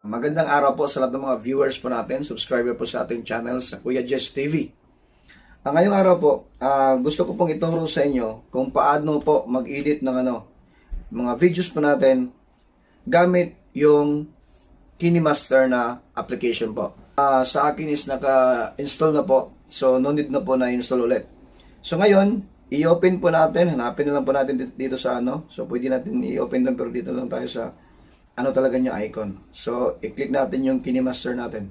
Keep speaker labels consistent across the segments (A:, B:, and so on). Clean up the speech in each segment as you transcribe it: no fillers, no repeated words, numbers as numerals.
A: Magandang araw po sa lahat ng mga viewers po natin, subscriber po sa ating channel sa Kuya Jess TV. Ngayong araw po, gusto ko pong ituro sa inyo kung paano po mag-edit ng mga videos po natin gamit yung KineMaster na application po. Sa akin is naka-install na po, so no need na po na install ulit. So ngayon, i-open po natin, hanapin na lang po natin dito sa so pwede natin i-open lang pero dito lang tayo sa talaga niya icon. So, i-click natin yung KineMaster natin.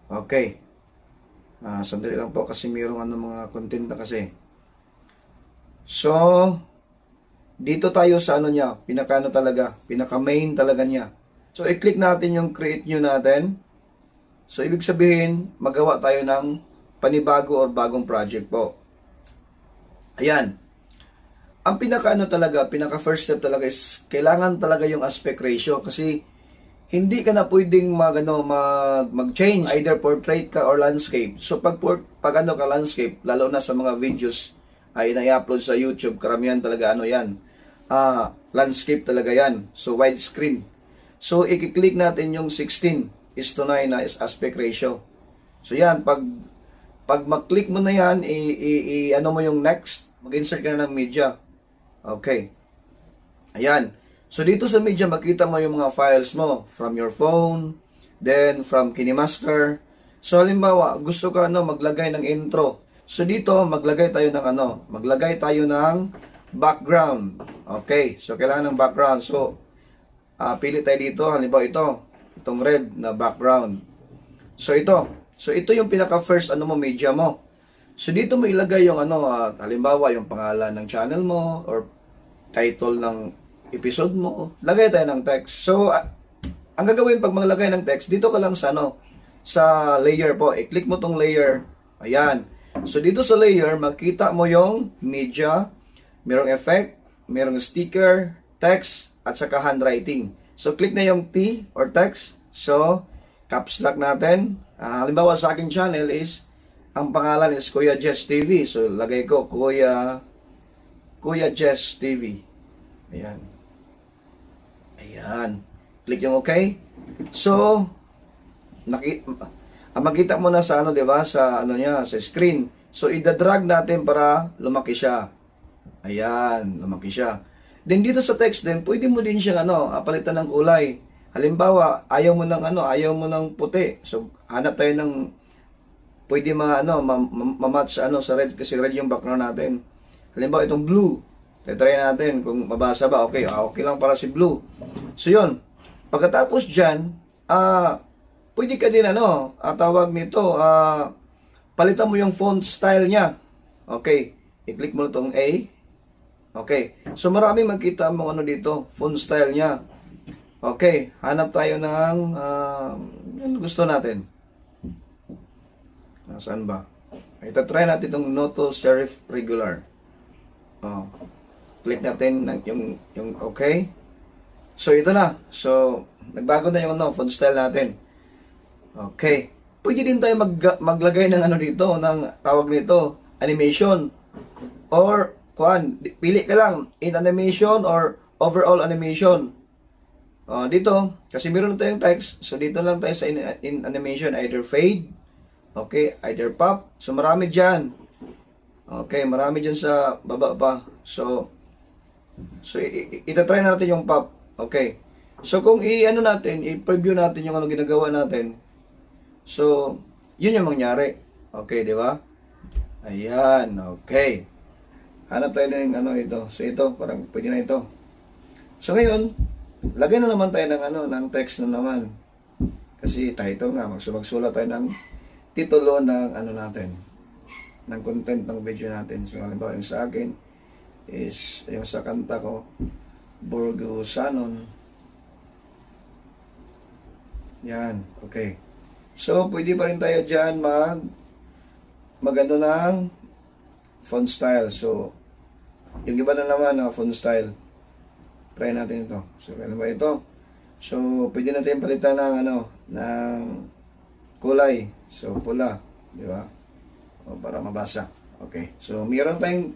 A: Okay. Sandali lang po kasi mayroong mga content na kasi. So, dito tayo sa niya, pinaka main talaga niya. So, i-click natin yung create new natin. So, ibig sabihin, magawa tayo ng panibago or bagong project po. Ayan. Ang pinaka first step talaga is kailangan talaga yung aspect ratio kasi hindi ka na pwedeng mag-change either portrait ka or landscape. So pag ka landscape, lalo na sa mga videos ay na-upload sa YouTube, karamihan talaga yan. Landscape talaga yan. So widescreen. So i-click natin yung 16:9 na is aspect ratio. So yan, pag mag-click mo na yan, mo yung next, mag-insert ka na ng media. Okay. Ayan. So, dito sa media, makita mo yung mga files mo from your phone, then from KineMaster. So, halimbawa, gusto ka maglagay ng intro. So, dito, maglagay tayo ng background. Okay. So, kailangan ng background. So, pili tayo dito. Halimbawa, itong red na background. So, ito. So, ito yung pinaka-first media mo. So, dito mo ilagay yung halimbawa, yung pangalan ng channel mo or title ng episode mo. Lagay tayo ng text. So, ang gagawin pag maglagay ng text, dito ka lang sa sa layer po. I-click mo tong layer. Ayan. So, dito sa layer, makita mo yung media, merong effect, merong sticker, text, at saka handwriting. So, click na yung T or text. So, caps lock natin. Halimbawa sa aking channel is ang pangalan is Kuya Jess TV. So, lagay ko Kuya Jess TV. Ayan. Ayan. Click yung okay. So, makita mo na sa di ba? Sa sa screen. So, ida-drag natin para lumaki siya. Ayan, lumaki siya. Then dito sa text din, pwede mo din siyang palitan ng kulay. Halimbawa, ayaw mo ng puti. So, hanap tayo ng pwede ma-match sa red kasi red yung background natin. Halimbawa itong blue. Try natin kung mabasa ba. Okay, okay lang para si blue. So yun. Pagkatapos diyan, pwede ka din tawag nito, palitan mo yung font style niya. Okay. I-click mo itong A. Okay. So maraming makita mo dito, font style niya. Okay, hanap tayo ng gusto natin. Saan ba? Ita-try natin itong Noto Serif Regular. Click natin yung okay. So, ito na. So, nagbago na yung font style natin. Okay. Pwede din tayo maglagay ng dito, ng tawag nito, animation. Or, pili ka lang, in animation or overall animation. Dito, kasi meron na tayong text. So, dito lang tayo sa in animation, either fade, okay, either pop. So, marami dyan. Okay, marami dyan sa baba pa. So itatry natin yung pop. Okay. So, kung i-preview natin yung ginagawa natin. So, yun yung mangyari. Okay, di ba? Ayan, okay. Hanap tayo ng ito. So, ito, parang pwede na ito. So, ngayon, lagay na naman tayo ng text na naman. Kasi title nga, magsulat tayo ng titulo ng natin, ng content ng video natin. So, halimbawa yung sa akin is yung sa kanta ko, Burgusanon. Yan, okay. So, pwede pa rin tayo dyan magano ng font style. So, yung iba na naman font style. Try natin ito. So, ano ba ito? So, pwede natin palitan ng kulay. So, pula. Di ba? Para mabasa. Okay. So, mayroon tayong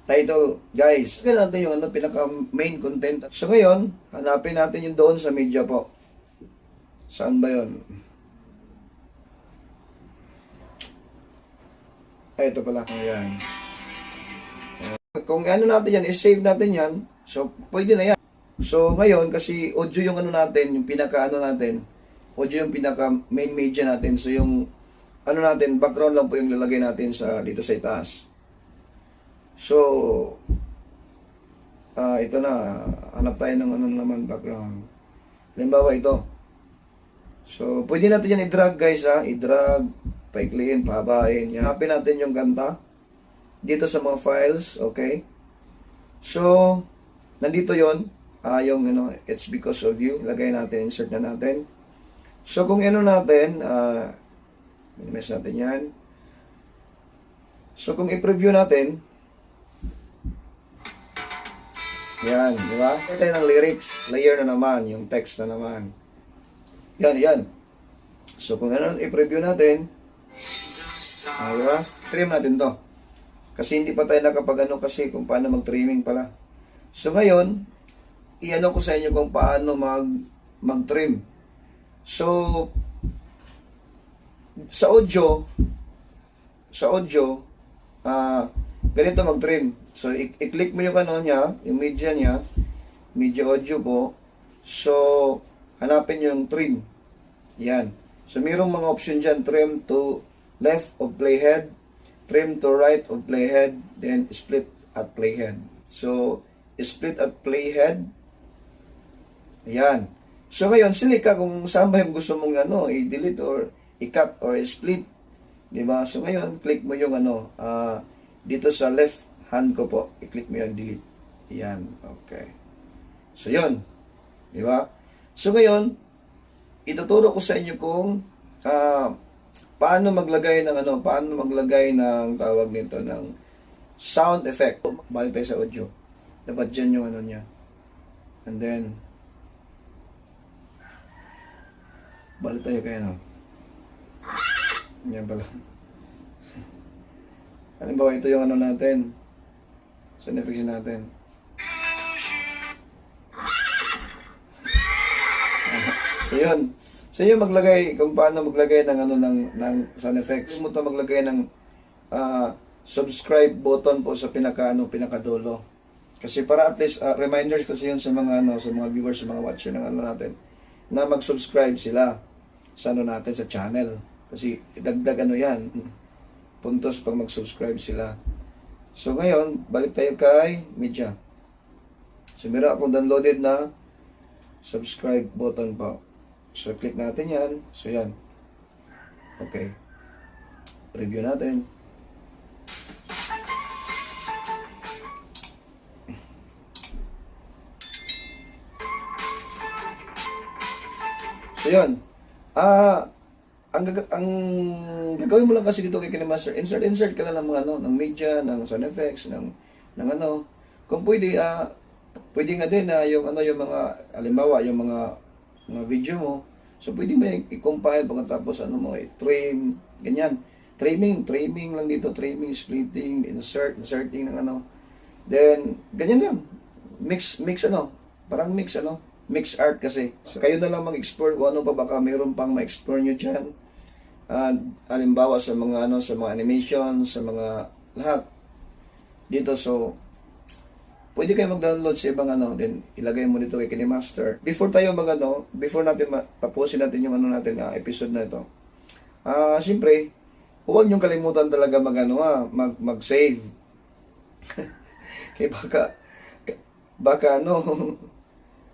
A: title, guys. Ganyan natin yung ano, pinaka main content. So ngayon, hanapin natin yung doon sa media po. Saan ba yun? Ay, ito pala. Ayan. Kung ano natin yan, is-save natin yan. So, pwede na yan. So, ngayon, kasi audio yung ano natin, yung pinaka ano natin, audio yung pinaka main media natin. So, yung ano natin, background lang po yung lalagay natin sa dito sa itaas. So, ito na. Hanap tayo ng ano naman, background. Halimbawa, ito. So, pwede natin yan i-drag, guys, ha. I-drag, paikliin, pahabain. Hanapin natin yung kanta dito sa mga files, okay? So, nandito yon, yung It's Because of You. Lagay natin, insert na natin. So, kung ano natin, minimize natin yan. So, kung i-preview natin, yan, di ba? Ito ng lyrics, layer na naman, yung text na naman. Yan, yan. So, kung ano i-preview natin, di ba? Trim natin to. Kasi hindi pa tayo nakapag-ano kasi kung paano mag-trimming pala. So ngayon, i-ano ko sa inyo kung paano mag-trim. So, sa audio, ganito mag-trim. So, i-click mo yung ano niya, yung media niya, media audio po. So, hanapin yung trim. Yan. So, mayroong mga option dyan, trim to left of playhead, trim to right of playhead, then split at playhead. So, split at playhead. Ayan. So, ngayon, sili ka kung saan ba yung gusto mong i-delete or i-cut or i-split. Diba? So, ngayon, click mo yung dito sa left hand ko po. I-click mo yung delete. Ayan. Okay. So, yun. Diba? So, ngayon, ituturo ko sa inyo kung paano maglagay ng tawag nito ng sound effect. Balik tayo sa audio. Dapat dyan yung niya. And then balik tayo kay yan pala. Halimbawa, ito yung natin. Sound effects natin. So yun. So yung maglagay, kung paano maglagay ng sound effects. Mo to maglagay ng subscribe button po sa pinakadulo. Kasi para at least reminders kasi yun sa mga sa mga viewers, sa mga watcher ng natin na mag-subscribe sila sa natin sa channel. Kasi idagdag yan. Puntos pag mag-subscribe sila. So ngayon, balik tayo kay media. So meron akong downloaded na subscribe button po. So, click natin yan. So, yan. Okay. Preview natin. So, yan. Ang gagawin mo lang kasi dito kay KineMaster, insert ka lang ng mga ng media, ng sound effects, ng kung pwede, pwede nga din yung mga, halimbawa, yung mga video mo. So, pwede mo i-compile pagkatapos i-trim, ganyan. Trimming lang dito, trimming, splitting, inserting ng Then, ganyan lang. Mix parang mix art kasi. So, kayo na lang mag-explore kung ano pa baka mayroon pang ma-explore nyo dyan. Halimbawa sa mga sa mga animation, sa mga lahat. Dito, so, pwede kayo mag-download sa ibang then ilagay mo dito kay KineMaster. Before tayo before natin tapusin natin yung natin episode na ito. Siyempre, huwag niyong kalimutan talaga mag-save. Kaya baka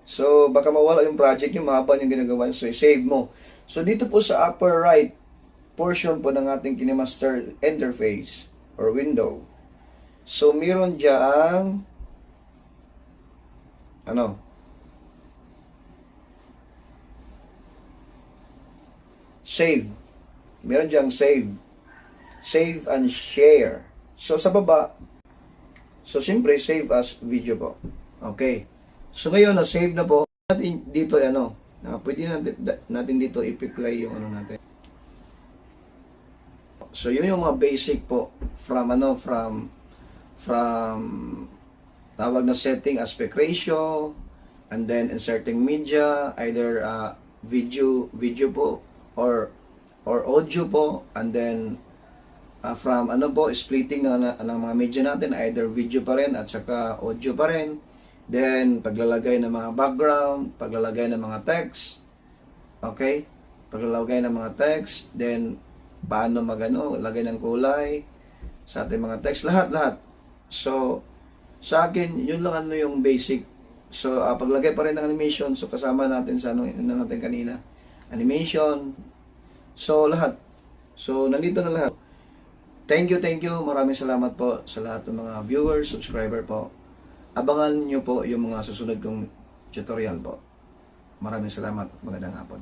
A: so baka mawala yung project niyo, mahaba yung ginagawa niyo, so i-save mo. So dito po sa upper right portion po ng ating KineMaster interface or window. So meron diyang save. Meron diyang save. Save and share. So, sa baba, so, siyempre, save as video po. Okay. So, ngayon, na-save na po. Natin dito, pwede natin dito i-play yung natin. So, yun yung mga basic po from from tawag na setting aspect ratio, and then inserting media, either video po or audio po, and then from splitting ng mga media natin, either video pa rin at saka audio pa rin. Then paglalagay ng mga background, paglalagay ng mga text, okay, paglalagay ng mga text, then paano lagay ng kulay sa ating mga text, lahat. So sa akin yun lang yung basic. So paglagay pa rin ng animation, so kasama natin sa natin kanina, animation, so lahat. So nandito na lahat. Thank you, maraming salamat po sa lahat ng mga viewers, subscriber po. Abangan nyo po yung mga susunod kong tutorial po. Maraming salamat at magandang hapon.